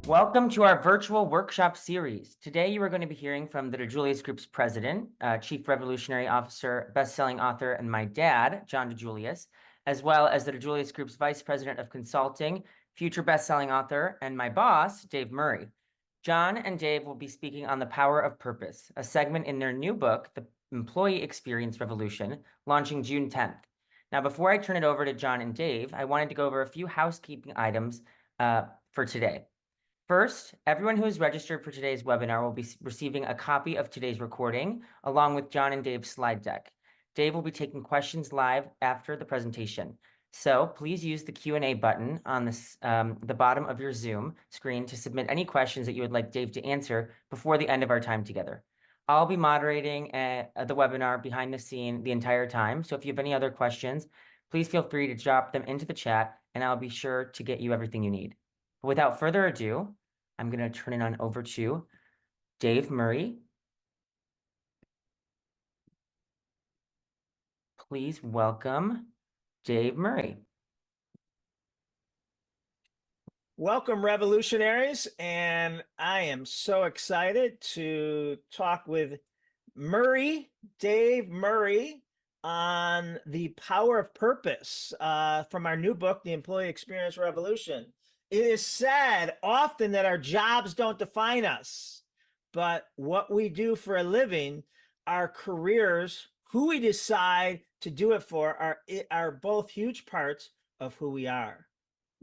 Welcome to our virtual workshop series. Today, you are going to be hearing from the DiJulius Group's president, chief revolutionary officer, best-selling author, and my dad, John DiJulius, as well as the DiJulius Group's vice president of consulting, future best-selling author, and my boss, Dave Murray. John and Dave will be speaking on the power of purpose, a segment in their new book, The Employee Experience Revolution, launching June 10th. Now, before I turn it over to John and Dave, I wanted to go over a few housekeeping items for today. First, everyone who is registered for today's webinar will be receiving a copy of today's recording, along with John and Dave's slide deck. Dave will be taking questions live after the presentation. So please use the Q&A button on the bottom of your Zoom screen to submit any questions that you would like Dave to answer before the end of our time together. I'll be moderating the webinar behind the scene the entire time. So if you have any other questions, please feel free to drop them into the chat and I'll be sure to get you everything you need. But without further ado, I'm going to turn it on over to Dave Murray. Please welcome Dave Murray. Welcome, revolutionaries, and I am so excited to talk with Dave Murray, on the power of purpose from our new book, The Employee Experience Revolution. It is said often that our jobs don't define us, but what we do for a living, our careers, who we decide to do it for are both huge parts of who we are.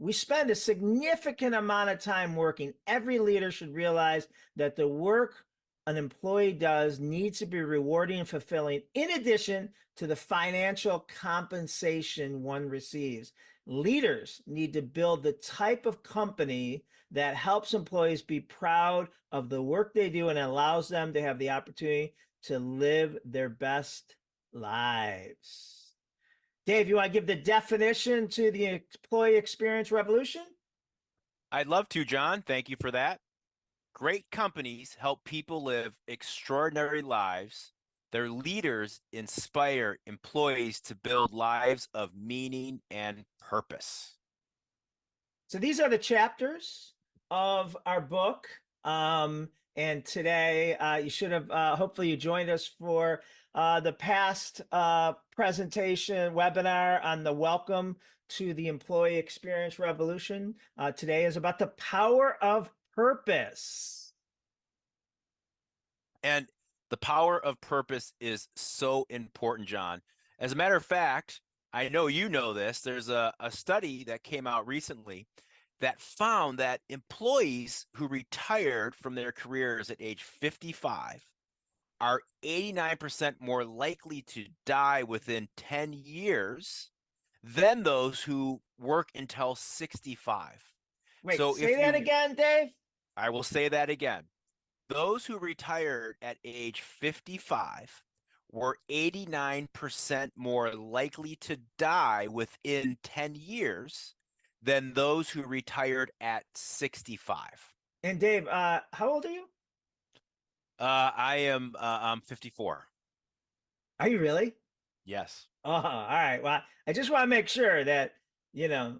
We spend a significant amount of time working. Every leader should realize that the work an employee does needs to be rewarding and fulfilling, in addition to the financial compensation one receives. Leaders need to build the type of company that helps employees be proud of the work they do and allows them to have the opportunity to live their best lives. Dave, you want to give the definition to the employee experience revolution? I'd love to, John. Thank you for that. Great companies help people live extraordinary lives. Their leaders inspire employees to build lives of meaning and purpose. So these are the chapters of our book. And today you should have, hopefully you joined us for the past presentation webinar on the welcome to the employee experience revolution. Today is about the power of purpose. And the power of purpose is so important, John. As a matter of fact, I know you know this, there's a study that came out recently that found that employees who retired from their careers at age 55 are 89% more likely to die within 10 years than those who work until 65. Wait, so say that again, Dave? I will say that again. Those who retired at age 55 were 89% more likely to die within 10 years than those who retired at 65. And Dave, how old are you? I'm 54. Are you really? Yes. Oh, all right. Well, I just want to make sure that, you know,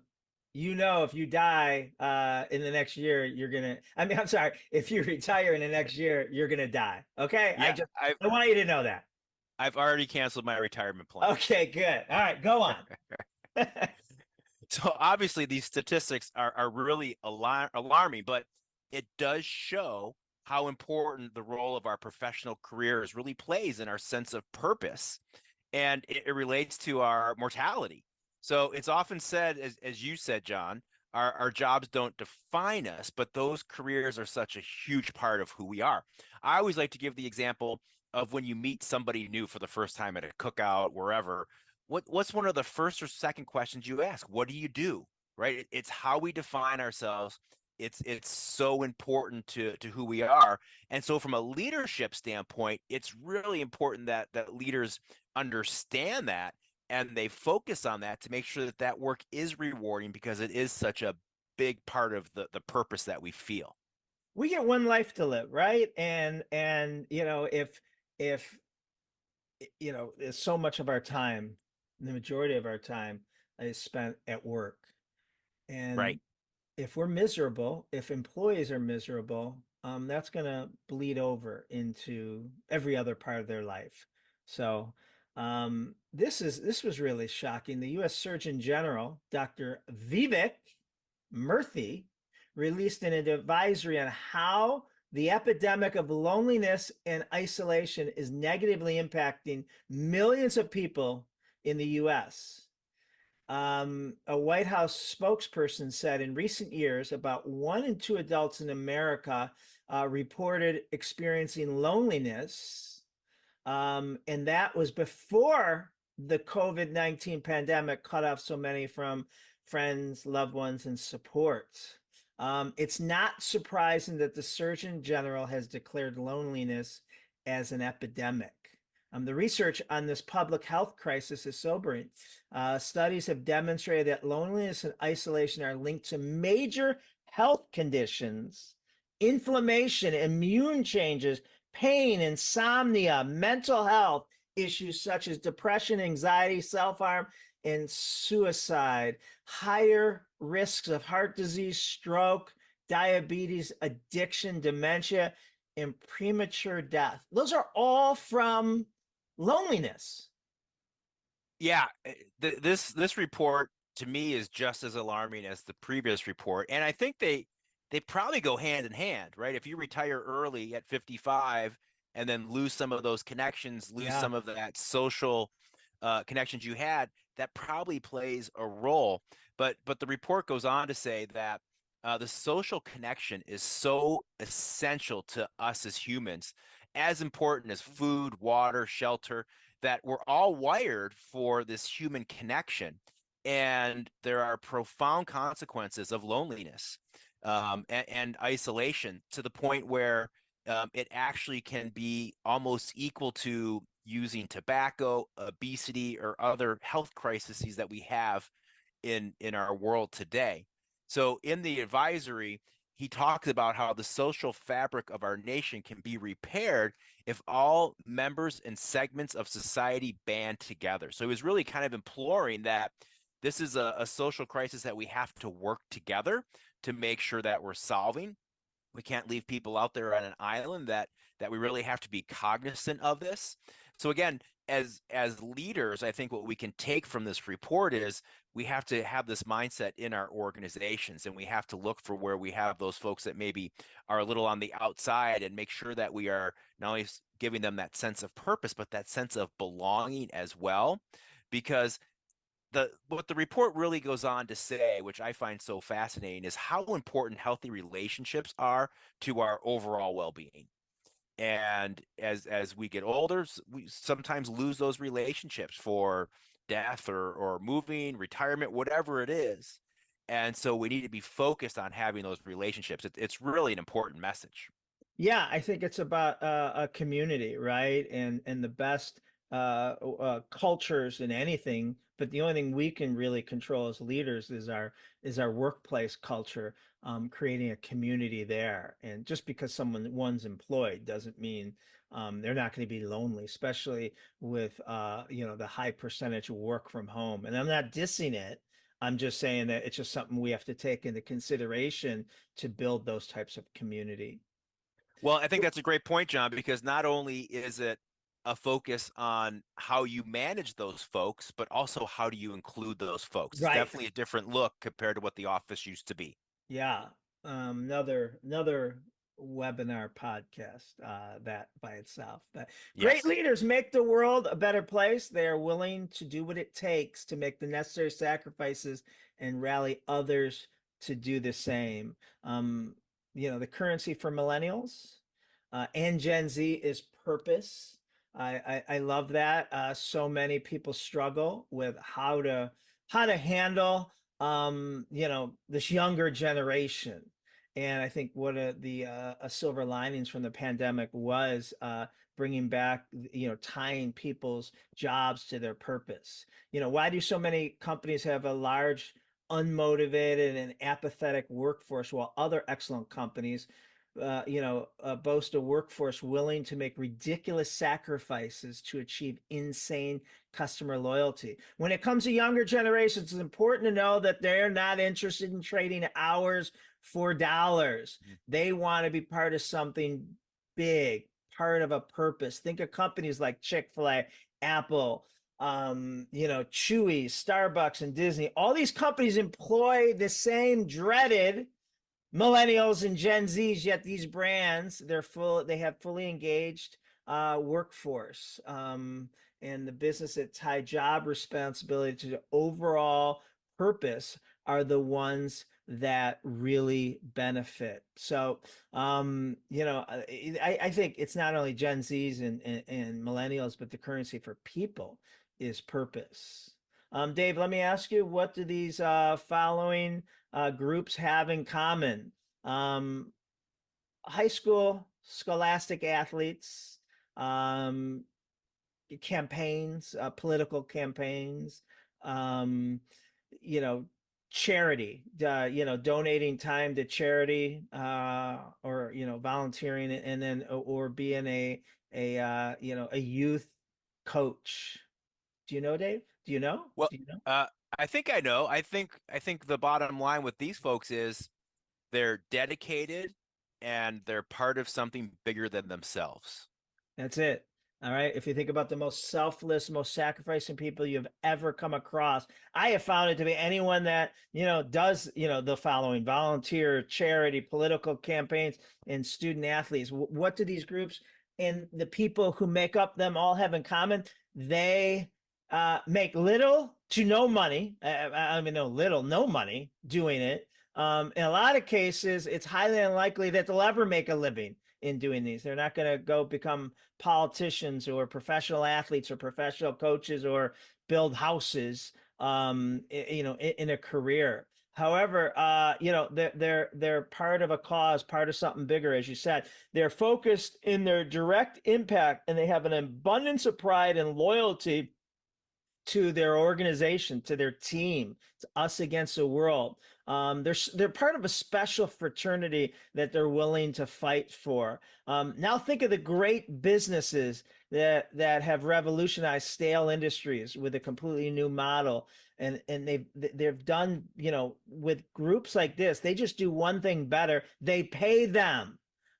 if you die in the next year, I'm sorry, if you retire in the next year, you're going to die. Okay. Yeah, I want you to know that. I've already canceled my retirement plan. Okay, good. All right, go on. So obviously these statistics are really alarming, but it does show how important the role of our professional careers really plays in our sense of purpose. And it relates to our mortality. So it's often said, as you said, John, our jobs don't define us, but those careers are such a huge part of who we are. I always like to give the example of when you meet somebody new for the first time at a cookout, wherever. What's one of the first or second questions you ask? What do you do? Right? It's how we define ourselves. It's so important to who we are. And so from a leadership standpoint, it's really important that leaders understand that and they focus on that to make sure that that work is rewarding, because it is such a big part of the purpose that we feel. We get one life to live, right? And you know, if so much of our time, the majority of our time is spent at work. And Right. if we're miserable, if employees are miserable, that's going to bleed over into every other part of their life. So this was really shocking. The U.S. Surgeon General, Dr. Vivek Murthy, released an advisory on how the epidemic of loneliness and isolation is negatively impacting millions of people in the U.S. A White House spokesperson said in recent years, about 1 in 2 adults in America reported experiencing loneliness. And that was before the COVID-19 pandemic cut off so many from friends, loved ones, and support. It's not surprising that the Surgeon General has declared loneliness as an epidemic. The research on this public health crisis is sobering. Studies have demonstrated that loneliness and isolation are linked to major health conditions, inflammation, immune changes, pain, insomnia, mental health issues such as depression, anxiety, self-harm, and suicide, higher risks of heart disease, stroke, diabetes, addiction, dementia, and premature death. Those are all from loneliness. Yeah, this report to me is just as alarming as the previous report, and I think they probably go hand in hand, right? If you retire early at 55 and then lose some of those connections, lose Yeah. some of that social connections you had, that probably plays a role. But the report goes on to say that the social connection is so essential to us as humans, as important as food, water, shelter, that we're all wired for this human connection. And there are profound consequences of loneliness and isolation, to the point where it actually can be almost equal to using tobacco, obesity, or other health crises that we have in our world today. So in the advisory, he talks about how the social fabric of our nation can be repaired if all members and segments of society band together. So he was really kind of imploring that this is a social crisis that we have to work together to make sure that we're solving. We can't leave people out there on an island, that we really have to be cognizant of this. So again, as leaders, I think what we can take from this report is we have to have this mindset in our organizations, and we have to look for where we have those folks that maybe are a little on the outside, and make sure that we are not only giving them that sense of purpose, but that sense of belonging as well. Because what the report really goes on to say, which I find so fascinating, is how important healthy relationships are to our overall well-being. And as we get older, we sometimes lose those relationships for death or moving, retirement, whatever it is. And so we need to be focused on having those relationships. It's really an important message. Yeah, I think it's about a community, right? And the best cultures in anything, but the only thing we can really control as leaders is our workplace culture, creating a community there. And just because one's employed doesn't mean they're not going to be lonely, especially with the high percentage of work from home. And I'm not dissing it. I'm just saying that it's just something we have to take into consideration to build those types of community. Well, I think that's a great point, John, because not only is it a focus on how you manage those folks, but also how do you include those folks. It's Right. definitely a different look compared to what the office used to be. Yeah. Another webinar podcast that by itself. But great Yes. leaders make the world a better place. They are willing to do what it takes to make the necessary sacrifices and rally others to do the same. The currency for millennials and Gen Z is purpose. I love that. So many people struggle with how to handle this younger generation. And I think one of the silver linings from the pandemic was bringing back, tying people's jobs to their purpose. Why do so many companies have a large unmotivated and apathetic workforce while other excellent companies boast a workforce willing to make ridiculous sacrifices to achieve insane customer loyalty. When it comes to younger generations, it's important to know that they're not interested in trading hours for dollars. They want to be part of something big, part of a purpose. Think of companies like Chick-fil-A, Apple, Chewy, Starbucks, and Disney. All these companies employ the same dreaded millennials and Gen Zs, yet these brands, they have fully engaged workforce. And the business that tie job responsibility to the overall purpose are the ones that really benefit. So, I think it's not only Gen Zs and millennials, but the currency for people is purpose. Dave, let me ask you, what do these following groups have in common? Um, High school scholastic athletes, um, campaigns, political campaigns, um, you know, charity, donating time to charity, or volunteering, and then or being a youth coach. Do you know, Dave? Do you know? Well, Do you know? uh, I think I know. I think the bottom line with these folks is they're dedicated and they're part of something bigger than themselves. That's it. All right. If you think about the most selfless, most sacrificing people you've ever come across, I have found it to be anyone that, does, the following: volunteer, charity, political campaigns, and student athletes. What do these groups and the people who make up them all have in common? They make little to no money. I mean, no money doing it. In a lot of cases, it's highly unlikely that they'll ever make a living in doing these. They're not going to go become politicians or professional athletes or professional coaches or build houses, in a career. However, they're part of a cause, part of something bigger, as you said. They're focused in their direct impact, and they have an abundance of pride and loyalty to their organization, to their team. It's us against the world. They're part of a special fraternity that they're willing to fight for. Now think of the great businesses that have revolutionized stale industries with a completely new model, and they've done, with groups like this. They just do one thing better: they pay them.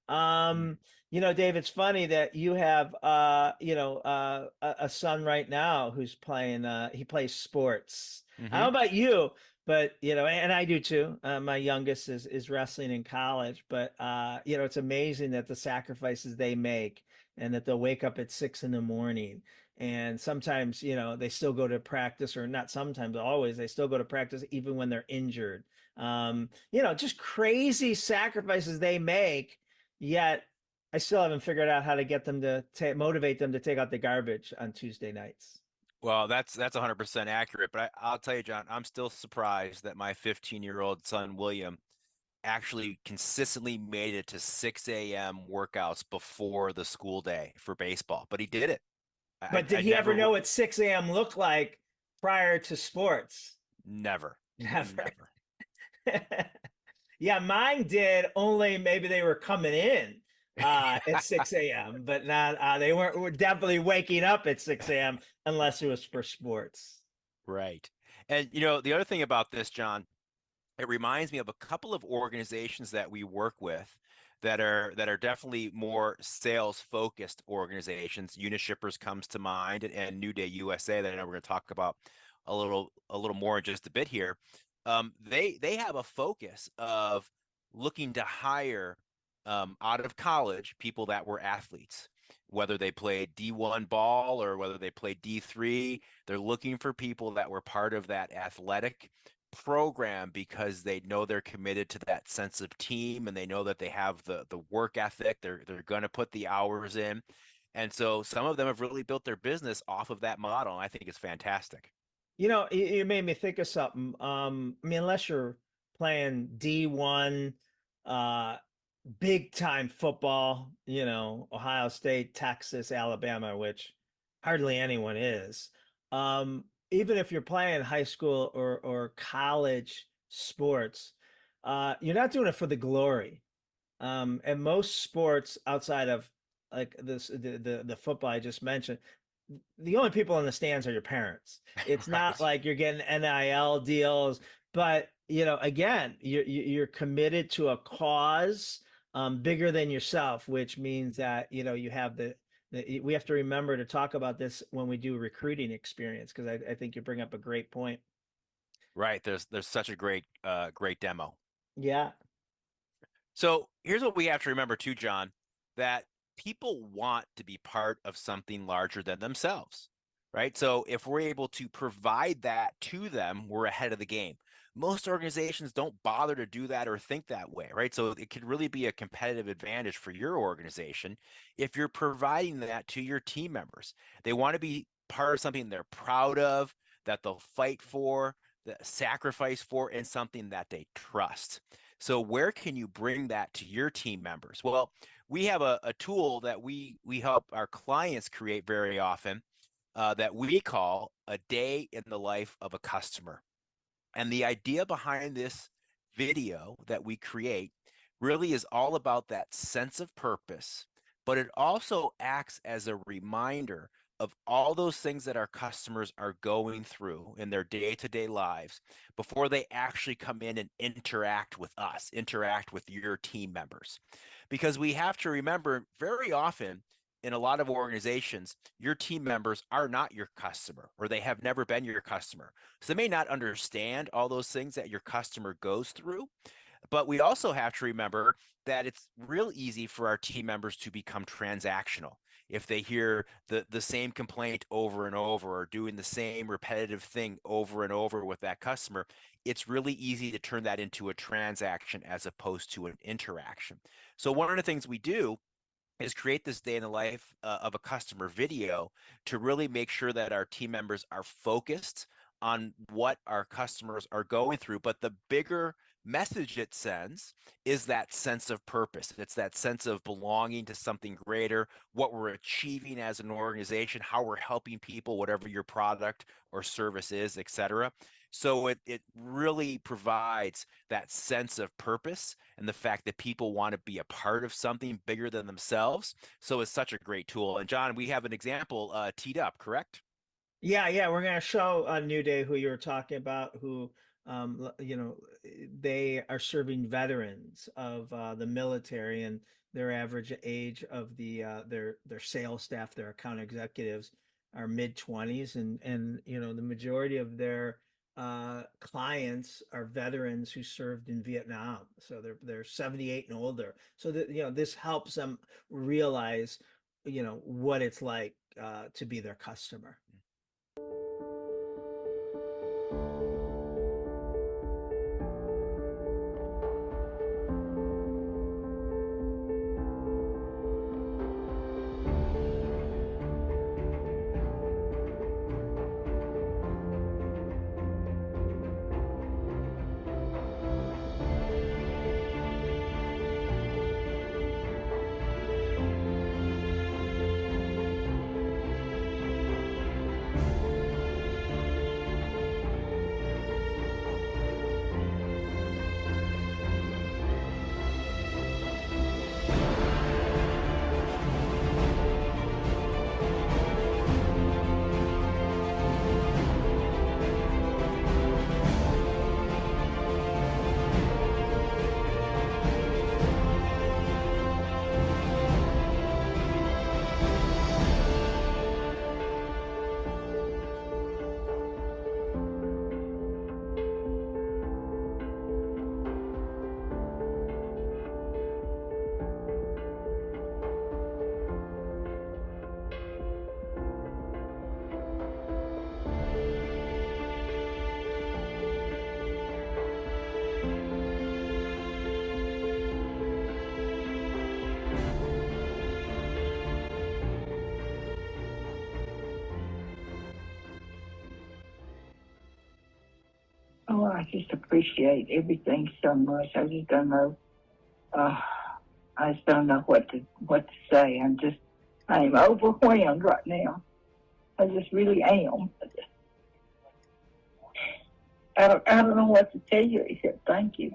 Dave, it's funny that you have, a son right now who's playing, he plays sports. I don't Hmm. know about you, but, and I do too. My youngest is wrestling in college, but, it's amazing that the sacrifices they make, and that they'll wake up at 6 in the morning. And sometimes, they still go to practice, or not sometimes, always, they still go to practice even when they're injured. Just crazy sacrifices they make. Yet I still haven't figured out how to get them to motivate them to take out the garbage on Tuesday nights. Well, that's 100% accurate, but I'll tell you, John, I'm still surprised that my 15-year-old son William actually consistently made it to 6 a.m. workouts before the school day for baseball. But he did it. But did I he ever never, know what 6 a.m. looked like prior to sports? never, Never. never. Yeah, mine did, only maybe they were coming in at 6 a.m., but not, they were definitely waking up at 6 a.m. unless it was for sports. Right. And the other thing about this, John, it reminds me of a couple of organizations that we work with that are definitely more sales focused organizations. Unishippers comes to mind, and New Day USA that I know we're going to talk about a little more in just a bit here. They have a focus of looking to hire out of college people that were athletes, whether they played D1 ball or whether they played D3. They're looking for people that were part of that athletic program because they know they're committed to that sense of team, and they know that they have the work ethic. They're going to put the hours in. And so some of them have really built their business off of that model. And I think it's fantastic. You made me think of something. I mean, unless you're playing D1, uh, big time football, Ohio State, Texas, Alabama, which hardly anyone is. Even if you're playing high school or college sports, you're not doing it for the glory. And most sports outside of like this, the football I just mentioned, the only people in the stands are your parents. It's not Right. like you're getting NIL deals, but you know, again, you're committed to a cause bigger than yourself, which means that you know you have we have to remember to talk about this when we do recruiting experience because I think you bring up a great point. Right. There's such a great demo. Yeah. So here's what we have to remember too, John, that people want to be part of something larger than themselves, right? So if we're able to provide that to them, we're ahead of the game. Most organizations don't bother to do that or think that way, right? So it could really be a competitive advantage for your organization if you're providing that to your team members. They want to be part of something they're proud of, that they'll fight for, that sacrifice for, and something that they trust. So where can you bring that to your team members? Well, we have a tool that we help our clients create very often that we call a day in the life of a customer. And the idea behind this video that we create really is all about that sense of purpose, but it also acts as a reminder of all those things that our customers are going through in their day-to-day lives before they actually come in and interact with us, interact with your team members. Because we have to remember very often in a lot of organizations, your team members are not your customer or they have never been your customer. So they may not understand all those things that your customer goes through. But we also have to remember that it's real easy for our team members to become transactional. If they hear the same complaint over and over or doing the same repetitive thing over and over with that customer, it's really easy to turn that into a transaction as opposed to an interaction. So one of the things we do is create this day in the life of a customer video to really make sure that our team members are focused on what our customers are going through. But the bigger message it sends is that sense of purpose. It's that sense of belonging to something greater, what we're achieving as an organization, how we're helping people, whatever your product or service is, et cetera. So it really provides that sense of purpose and the fact that people want to be a part of something bigger than themselves. So it's such a great tool. And John, we have an example teed up, correct? Yeah, yeah, we're gonna show New Day who you were talking about, who you know, they are serving veterans of the military, and their average age of their sales staff, their account executives, are mid-20s, and you know, the majority of their clients are veterans who served in Vietnam, so they're 78 and older. So that you know, this helps them realize, you know, what it's like to be their customer. Oh, I just appreciate everything so much. I just don't know. Uh, I just don't know what to say. I am overwhelmed right now. I just really am. I don't know what to tell you except thank you.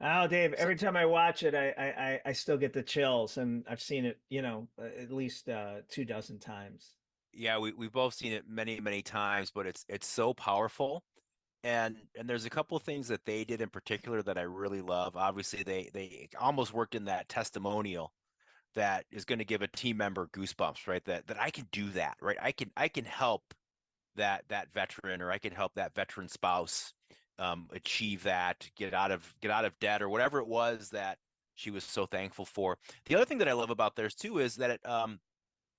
Oh, Dave, So, every time I watch it, I still get the chills, and I've seen it, at least 2 dozen times. yeah, we've both seen it many, many times, but it's so powerful. And there's a couple of things that they did in particular that I really love. Obviously, they almost worked in that testimonial that is going to give a team member goosebumps, right? That I can do that, right? I can help that veteran, or I can help that veteran spouse achieve that, get out of debt, or whatever it was that she was so thankful for. The other thing that I love about theirs too is that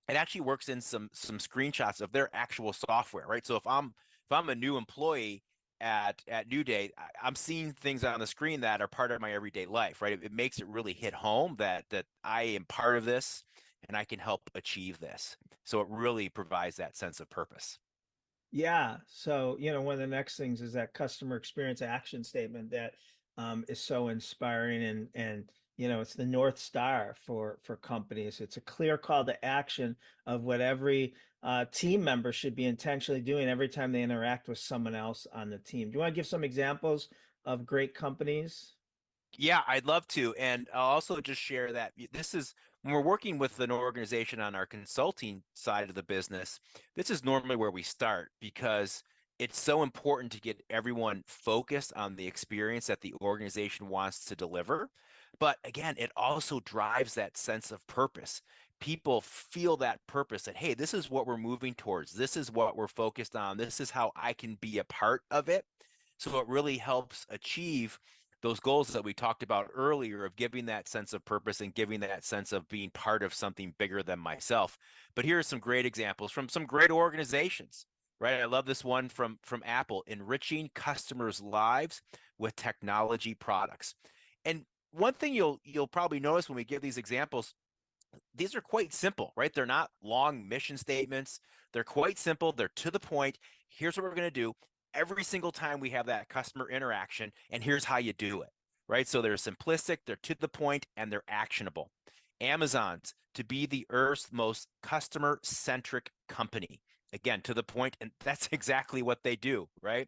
it actually works in some screenshots of their actual software, right? So if I'm a new employee at New Day, I'm seeing things on the screen that are part of my everyday life, right? It makes it really hit home that I am part of this and I can help achieve this. So it really provides that sense of purpose. Yeah. So, one of the next things is that customer experience action statement that is so inspiring, and it's the North Star for companies. It's a clear call to action of what every team member should be intentionally doing every time they interact with someone else on the team. Do you want to give some examples of great companies? Yeah, I'd love to. And I'll also just share that this is when we're working with an organization on our consulting side of the business, this is normally where we start because it's so important to get everyone focused on the experience that the organization wants to deliver. But again, it also drives that sense of purpose. People feel that purpose that, hey, this is what we're moving towards. This is what we're focused on. This is how I can be a part of it. So it really helps achieve those goals that we talked about earlier of giving that sense of purpose and giving that sense of being part of something bigger than myself. But here are some great examples from some great organizations, right? I love this one from Apple, enriching customers' lives with technology products. And one thing you'll probably notice when we give these examples, these are quite simple, right? They're not long mission statements. They're quite simple. They're to the point. Here's what we're going to do every single time we have that customer interaction, and here's how you do it, right? So they're simplistic, they're to the point, and they're actionable. Amazon's to be the Earth's most customer centric company. Again, to the point, and that's exactly what they do, right?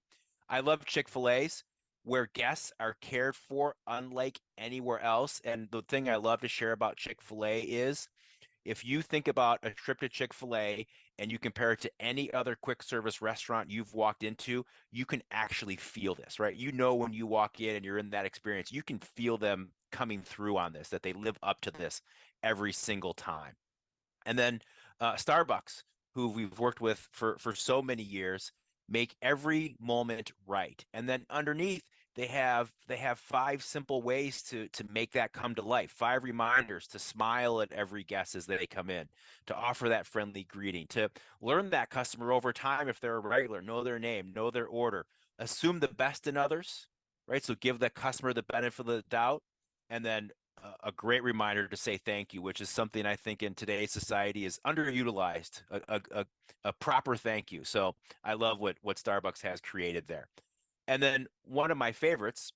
I love Chick-fil-A's where guests are cared for unlike anywhere else. And the thing I love to share about Chick-fil-A is if you think about a trip to Chick-fil-A and you compare it to any other quick service restaurant you've walked into, you can actually feel this, right? You know, when you walk in and you're in that experience, you can feel them coming through on this, that they live up to this every single time. And then Starbucks, who we've worked with for so many years, make every moment right. And then underneath, they have 5 simple ways to make that come to life. 5 reminders to smile at every guest as they come in, to offer that friendly greeting, to learn that customer over time if they're a regular, know their name, know their order, assume the best in others, right? So give the customer the benefit of the doubt, and then a great reminder to say thank you, which is something I think in today's society is underutilized. A proper thank you. So I love what Starbucks has created there. And then one of my favorites,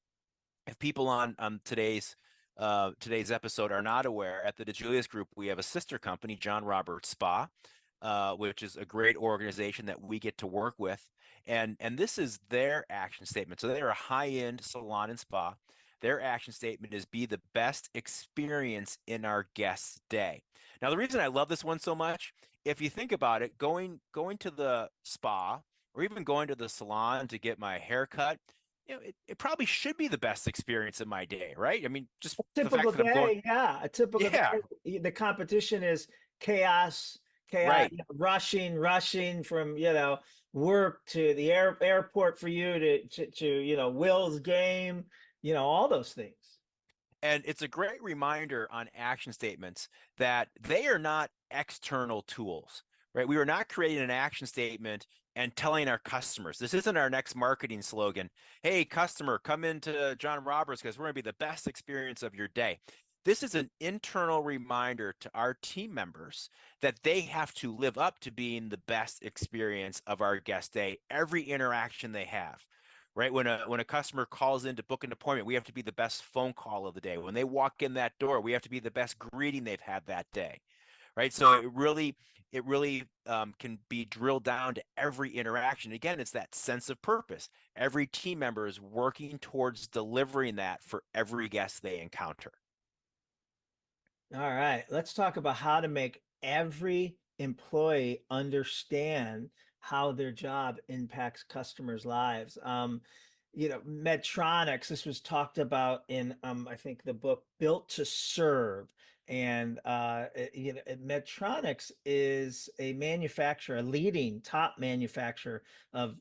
if people on today's episode are not aware, at the DiJulius Group we have a sister company, John Roberts Spa, which is a great organization that we get to work with. And this is their action statement. So they're a high-end salon and spa. Their action statement is be the best experience in our guest's day. Now, the reason I love this one so much, if you think about it, going to the spa or even going to the salon to get my hair cut, it probably should be the best experience in my day, right? I mean, just the Typical fact that I'm going, day, yeah. A typical yeah, day. The competition is chaos, right. rushing from, work to the airport for you to Will's game, all those things. And it's a great reminder on action statements that they are not external tools, right? We are not creating an action statement and telling our customers, this isn't our next marketing slogan. Hey, customer, come into John Roberts because we're going to be the best experience of your day. This is an internal reminder to our team members that they have to live up to being the best experience of our guest day, every interaction they have, right? When a customer calls in to book an appointment, we have to be the best phone call of the day. When they walk in that door, we have to be the best greeting they've had that day, right? So it really can be drilled down to every interaction. Again, it's that sense of purpose. Every team member is working towards delivering that for every guest they encounter. All right, let's talk about how to make every employee understand how their job impacts customers' lives. Medtronics, this was talked about in, I think the book Built to Serve. And Medtronics is a manufacturer, a leading top manufacturer of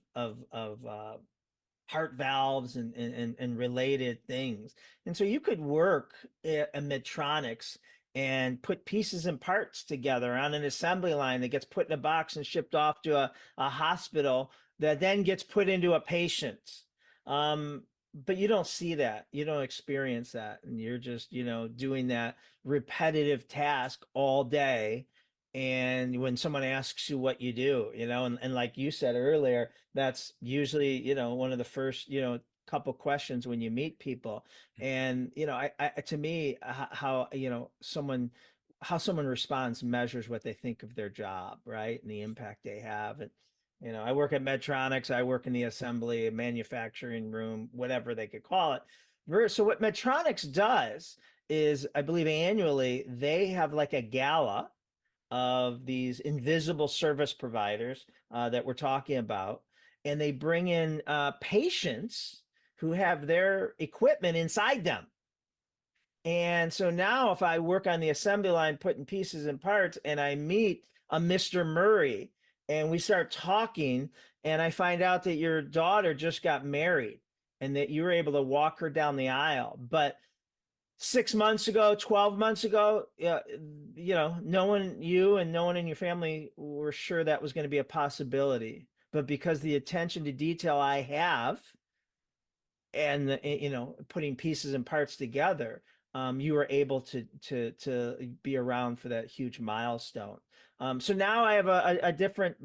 heart valves and related things. And so you could work at Medtronics and put pieces and parts together on an assembly line that gets put in a box and shipped off to a hospital that then gets put into a patient. But you don't see that. You don't experience that. And you're just, doing that repetitive task all day. And when someone asks you what you do, and like you said earlier, that's usually, one of the first, couple questions when you meet people. And, I to me, how, how someone responds measures what they think of their job, right? And the impact they have. And, I work at Medtronics, I work in the assembly, manufacturing room, whatever they could call it. So what Medtronics does is, I believe annually, they have like a gala of these invisible service providers that we're talking about, and they bring in patients who have their equipment inside them. And so now, if I work on the assembly line, putting pieces and parts, and I meet a Mr. Murray, and we start talking, and I find out that your daughter just got married, and that you were able to walk her down the aisle, but 6 months ago, 12 months ago, no one, you and no one in your family were sure that was going to be a possibility. But because the attention to detail I have, and putting pieces and parts together, you were able to be around for that huge milestone. So now I have a different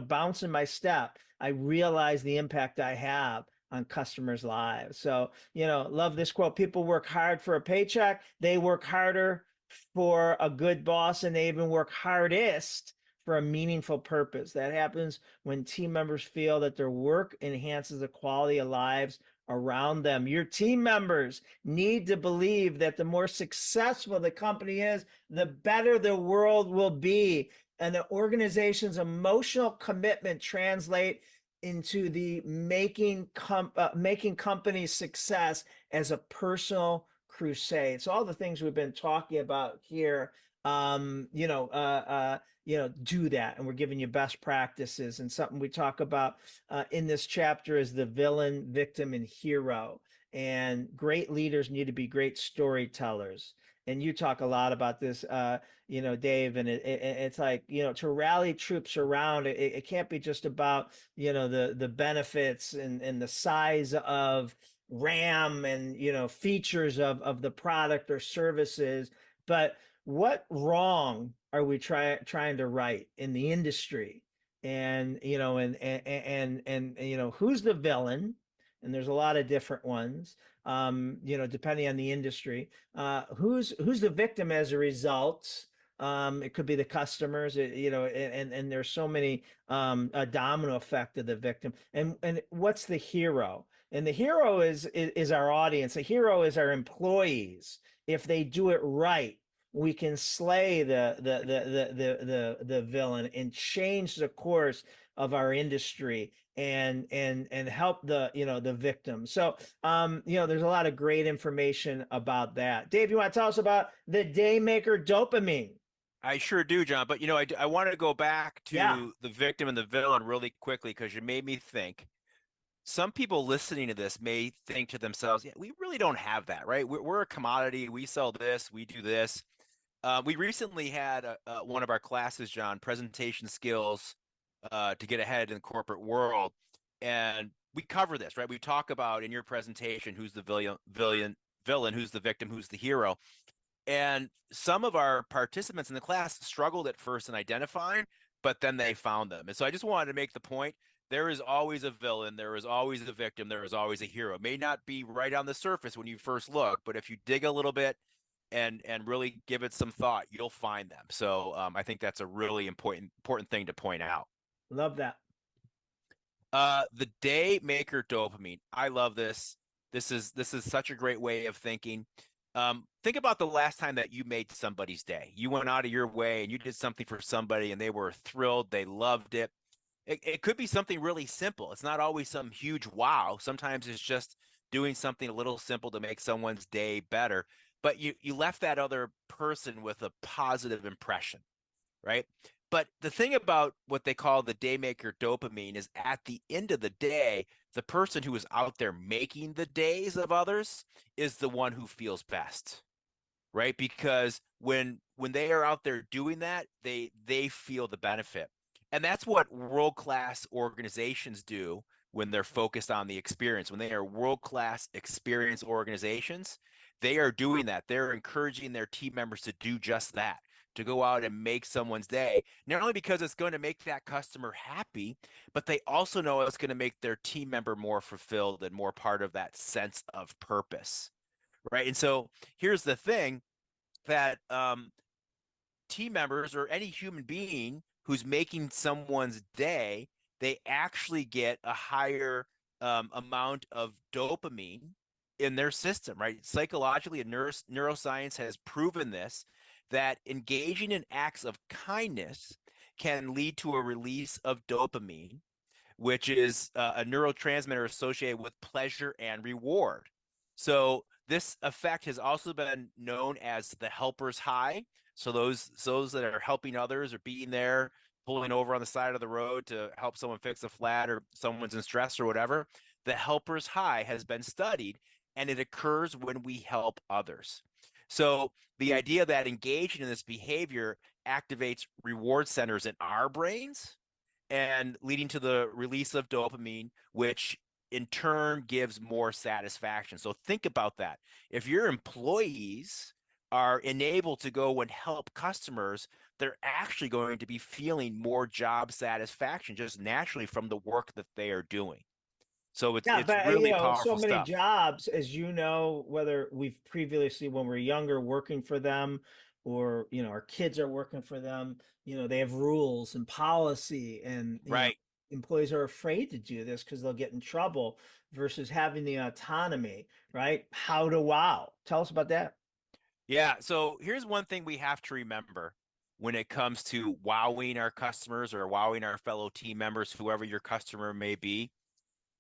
bounce in my step. I realize the impact I have on customers' lives. So love this quote: people work hard for a paycheck, they work harder for a good boss, and they even work hardest for a meaningful purpose. That happens when team members feel that their work enhances the quality of lives around them. Your team members need to believe that the more successful the company is, the better the world will be. And the organization's emotional commitment translate into the making company success as a personal crusade. So all the things we've been talking about here, do that. And we're giving you best practices. And something we talk about in this chapter is the villain, victim, and hero. And great leaders need to be great storytellers. And you talk a lot about this, Dave, and it's like, to rally troops around, it can't be just about, the benefits and the size of RAM and, features of the product or services, but what wrong are we trying to right in the industry? And who's the villain? And there's a lot of different ones, depending on the industry. Who's the victim as a result? It could be the customers, and there's so many, a domino effect of the victim. And what's the hero? And the hero is our audience. The hero is our employees. If they do it right, we can slay the villain and change the course of our industry and help the victim. So there's a lot of great information about that. Dave, you want to tell us about the Daymaker dopamine? I sure do, John. But I wanted to go back to the victim and the villain really quickly, because you made me think. Some people listening to this may think to themselves, yeah, we really don't have that, right? We're a commodity. We sell this, we do this. We recently had one of our classes, John, presentation skills to get ahead in the corporate world. And we cover this, right? We talk about in your presentation, who's the villain, who's the victim, who's the hero. And some of our participants in the class struggled at first in identifying, but then they found them. And so I just wanted to make the point: there is always a villain, there is always a victim, there is always a hero. It may not be right on the surface when you first look, but if you dig a little bit, and really give it some thought, you'll find them. So I think that's a really important thing to point out. Love that. The day maker dopamine. I love this. This is such a great way of thinking. Think about the last time that you made somebody's day. You went out of your way and you did something for somebody and they were thrilled, they loved it. It could be something really simple. It's not always some huge wow. Sometimes it's just doing something a little simple to make someone's day better. But you left that other person with a positive impression, right? But the thing about what they call the daymaker dopamine is at the end of the day, the person who is out there making the days of others is the one who feels best, right? Because when they are out there doing that, they feel the benefit. And that's what world-class organizations do when they're focused on the experience. When they are world-class experience organizations, they are doing that. They're encouraging their team members to do just that, to go out and make someone's day, not only because it's going to make that customer happy, but they also know it's going to make their team member more fulfilled and more part of that sense of purpose, right? And so here's the thing that team members or any human being who's making someone's day, they actually get a higher amount of dopamine in their system, right? Psychologically, and neuroscience has proven this, that engaging in acts of kindness can lead to a release of dopamine, which is a neurotransmitter associated with pleasure and reward. So this effect has also been known as the helper's high. So those that are helping others or being there, pulling over on the side of the road to help someone fix a flat or someone's in stress or whatever, the helper's high has been studied, and it occurs when we help others. So the idea that engaging in this behavior activates reward centers in our brains and leading to the release of dopamine, which in turn gives more satisfaction. So think about that. If your employees are enabled to go and help customers, they're actually going to be feeling more job satisfaction just naturally from the work that they are doing. So Yeah, it's but really so powerful many stuff. jobs, as you know, whether we've previously when we're younger working for them, or our kids are working for them, they have rules and policy, and Right. employees are afraid to do this because they'll get in trouble versus having the autonomy, right? How to wow. Tell us about that. Yeah. So here's one thing we have to remember when it comes to wowing our customers or wowing our fellow team members, whoever your customer may be.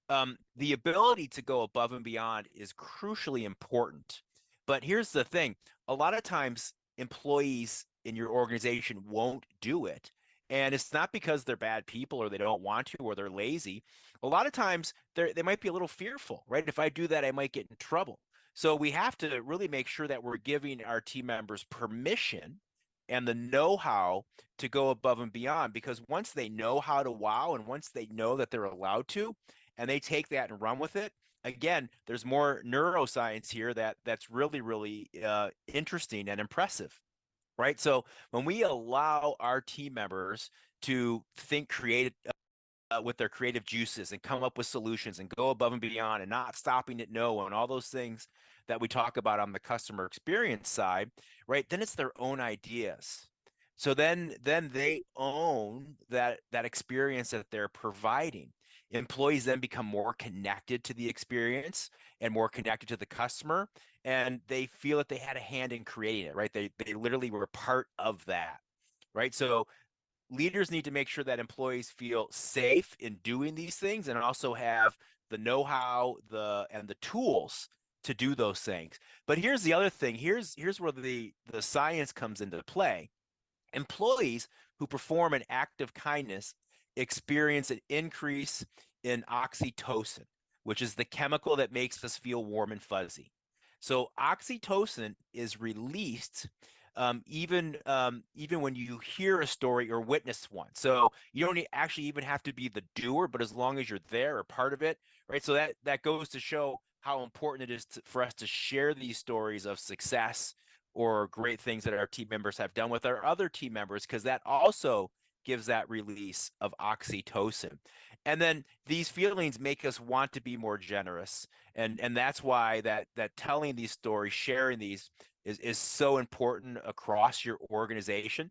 The ability to go above and beyond is crucially important. But here's the thing, a lot of times employees in your organization won't do it. And it's not because they're bad people or they don't want to or they're lazy. A lot of times they might be a little fearful, right? If I do that, I might get in trouble. So we have to really make sure that we're giving our team members permission and the know-how to go above and beyond, because once they know how to wow and once they know that they're allowed to, and they take that and run with it, again, there's more neuroscience here that's really interesting and impressive, right? So when we allow our team members to think creative with their creative juices and come up with solutions and go above and beyond and not stopping at no and all those things that we talk about on the customer experience side, right? Then it's their own ideas. So then they own that experience that they're providing. Employees then become more connected to the experience and more connected to the customer, and they feel that they had a hand in creating it, right? They literally were part of that, right? So leaders need to make sure that employees feel safe in doing these things and also have the know-how and the tools to do those things. But here's the other thing. Here's where the science comes into play. Employees who perform an act of kindness experience an increase in oxytocin, which is the chemical that makes us feel warm and fuzzy. So oxytocin is released even when you hear a story or witness one. So you don't actually even have to be the doer, but as long as you're there or part of it, right? So that goes to show how important it is for us to share these stories of success or great things that our team members have done with our other team members, because that also gives that release of oxytocin. And then these feelings make us want to be more generous. And that's why that telling these stories, sharing these is so important across your organization.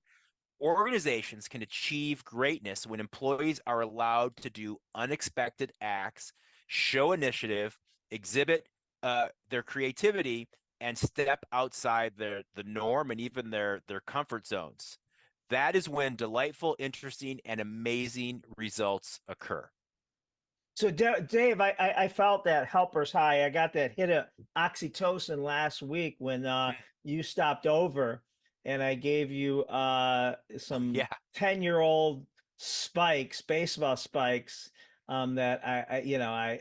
Organizations can achieve greatness when employees are allowed to do unexpected acts, show initiative, exhibit their creativity, and step outside the norm and even their comfort zones. That is when delightful, interesting, and amazing results occur. So Dave, I felt that helper's high. I got that hit of oxytocin last week when you stopped over and I gave you some Yeah, 10-year-old spikes, baseball spikes, that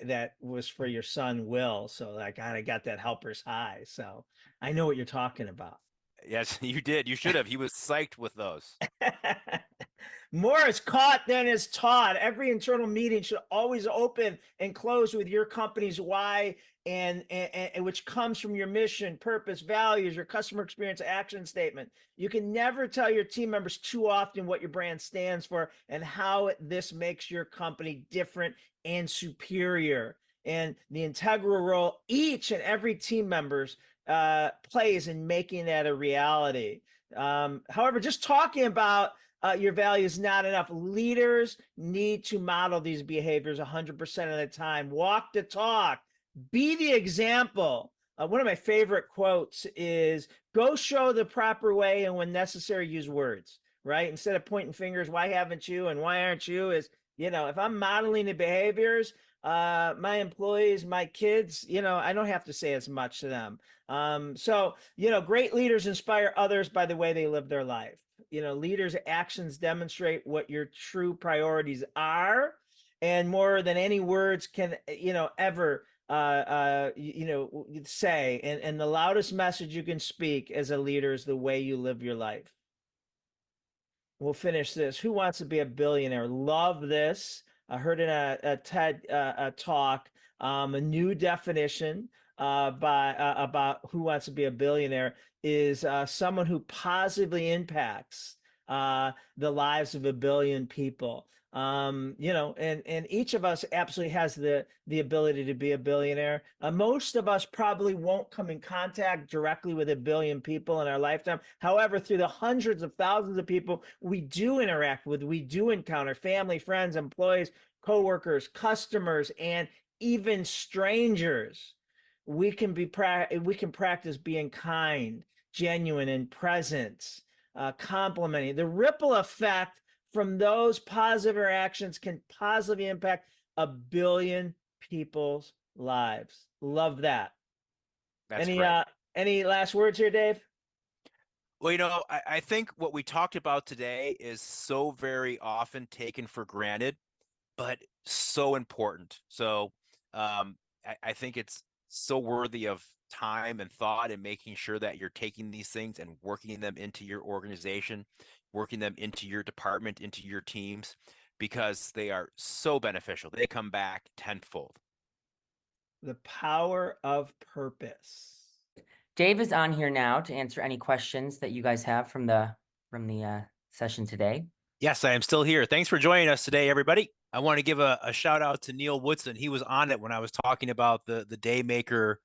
that was for your son Will. So I kind of got that helper's high. So I know what you're talking about. yes, you did. You should have. He was psyched with those. More is caught than is taught. Every internal meeting should always open and close with your company's why, and which comes from your mission, purpose, values, your customer experience action statement. You can never tell your team members too often what your brand stands for and how this makes your company different and superior. And the integral role each and every team members plays in making that a reality. However, just talking about your value is not enough. Leaders need to model these behaviors 100% of the time. Walk the talk. Be the example. One of my favorite quotes is, go show the proper way, and when necessary, use words, right? Instead of pointing fingers, why haven't you and why aren't you, is, if I'm modeling the behaviors, my employees, my kids, I don't have to say as much to them. So, great leaders inspire others by the way they live their life. Leaders' actions demonstrate what your true priorities are, and more than any words can, ever, say. And the loudest message you can speak as a leader is the way you live your life. We'll finish this. Who wants to be a billionaire? Love this. I heard in a TED talk a new definition about who wants to be a billionaire is someone who positively impacts the lives of a billion people. And each of us absolutely has the ability to be a billionaire. Most of us probably won't come in contact directly with a billion people in our lifetime. However, through the hundreds of thousands of people we do interact with, we do encounter family, friends, employees, coworkers, customers, and even strangers. We can practice being kind, genuine, and present, complimenting. The ripple effect from those positive interactions can positively impact a billion people's lives. Love that. That's great. Any last words here, Dave? Well, I think what we talked about today is so very often taken for granted, but so important. So I think it's so worthy of time and thought and making sure that you're taking these things and working them into your organization, working them into your department, into your teams, because they are so beneficial. They come back tenfold. The power of purpose. Dave is on here now to answer any questions that you guys have from the session today. Yes, I am still here. Thanks for joining us today, everybody. I want to give a shout out to Neil Woodson. He was on it when I was talking about the Daymaker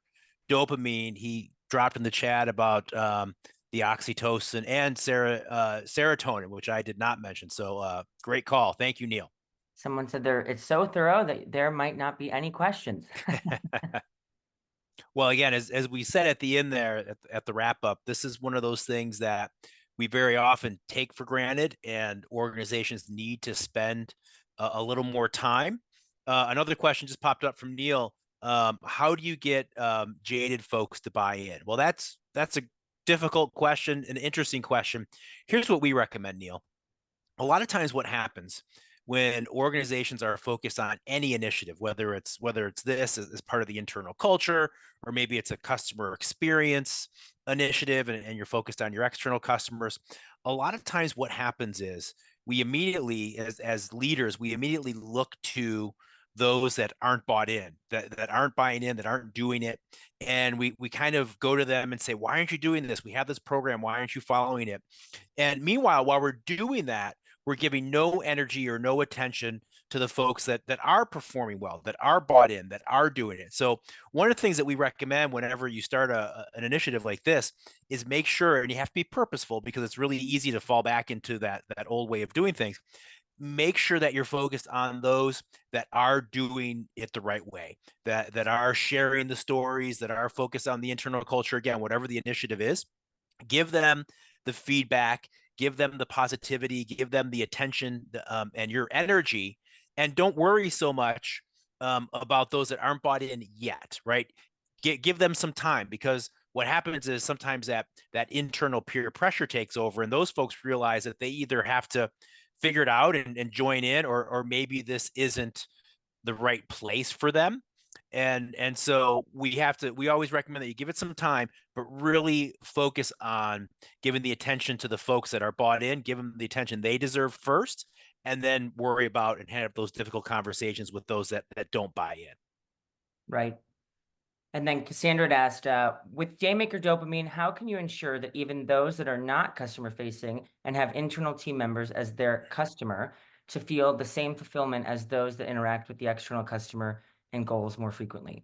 dopamine. He dropped in the chat about the oxytocin and serotonin, which I did not mention. So great call. Thank you, Neil. Someone said it's so thorough that there might not be any questions. Well, again, as we said at the end there at the wrap up, this is one of those things that we very often take for granted, and organizations need to spend a little more time. Another question just popped up from Neil. How do you get jaded folks to buy in? Well, that's a difficult question, an interesting question. Here's what we recommend, Neil. A lot of times what happens when organizations are focused on any initiative, whether it's this as part of the internal culture, or maybe it's a customer experience initiative and you're focused on your external customers, a lot of times what happens is we immediately, as leaders, we immediately look to those that aren't bought in, that aren't buying in, that aren't doing it. And we kind of go to them and say, why aren't you doing this? We have this program. Why aren't you following it? And meanwhile, while we're doing that, we're giving no energy or no attention to the folks that are performing well, that are bought in, that are doing it. So one of the things that we recommend whenever you start an initiative like this is make sure, and you have to be purposeful because it's really easy to fall back into that old way of doing things. Make sure that you're focused on those that are doing it the right way, that are sharing the stories, that are focused on the internal culture. Again, whatever the initiative is, give them the feedback, give them the positivity, give them the attention and your energy, and don't worry so much about those that aren't bought in yet, right? Give them some time, because what happens is sometimes that internal peer pressure takes over, and those folks realize that they either have to figure it out and join in, or maybe this isn't the right place for them. And so we always recommend that you give it some time, but really focus on giving the attention to the folks that are bought in, give them the attention they deserve first, and then worry about and have those difficult conversations with those that don't buy in. Right. And then Cassandra had asked, with Daymaker Dopamine, how can you ensure that even those that are not customer facing and have internal team members as their customer to feel the same fulfillment as those that interact with the external customer and goals more frequently?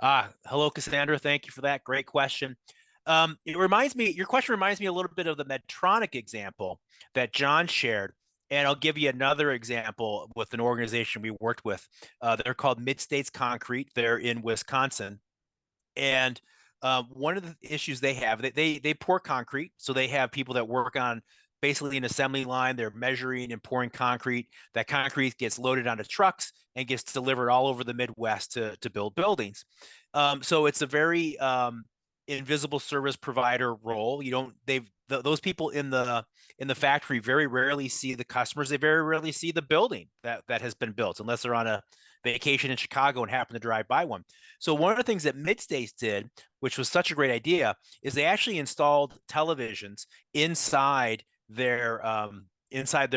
Hello, Cassandra. Thank you for that. Great question. Your question reminds me a little bit of the Medtronic example that John shared. And I'll give you another example with an organization we worked with. They're called Mid-States Concrete. They're in Wisconsin. And one of the issues they have, they pour concrete. So they have people that work on basically an assembly line. They're measuring and pouring concrete. That concrete gets loaded onto trucks and gets delivered all over the Midwest to build buildings. So it's a very invisible service provider role. Those people in the factory very rarely see the customers. They very rarely see the building that has been built, unless they're on a vacation in Chicago and happen to drive by one. So one of the things that Mid-States did, which was such a great idea, is they actually installed televisions inside their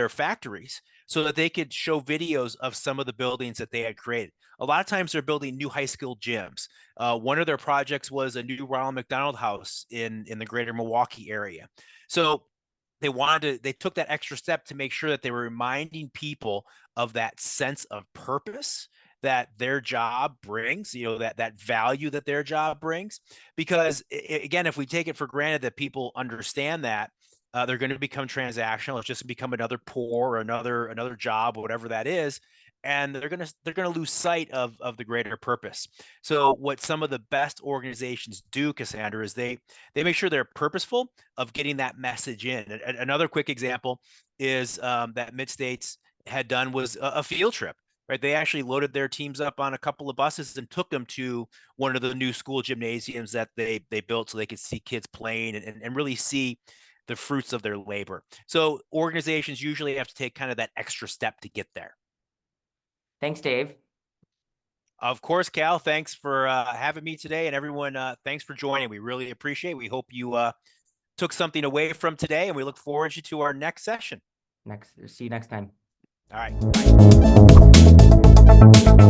factories so that they could show videos of some of the buildings that they had created. A lot of times they're building new high school gyms. One of their projects was a new Ronald McDonald House in the greater Milwaukee area. So they took that extra step to make sure that they were reminding people of that sense of purpose that their job brings, that value that their job brings. Because again, if we take it for granted that people understand that, they're going to become transactional. It's just become another pour or another job, or whatever that is. And they're going to lose sight of the greater purpose. So what some of the best organizations do, Cassandra, is they make sure they're purposeful of getting that message in. Another quick example is that Mid-States had done was a field trip. Right, they actually loaded their teams up on a couple of buses and took them to one of the new school gymnasiums that they built, so they could see kids playing and really see the fruits of their labor. So organizations usually have to take kind of that extra step to get there. Thanks, Dave. Of course, Cal, thanks for having me today, and everyone, thanks for joining. We really appreciate it. We hope you took something away from today, and we look forward to our next session. See you next time. All right. Bye.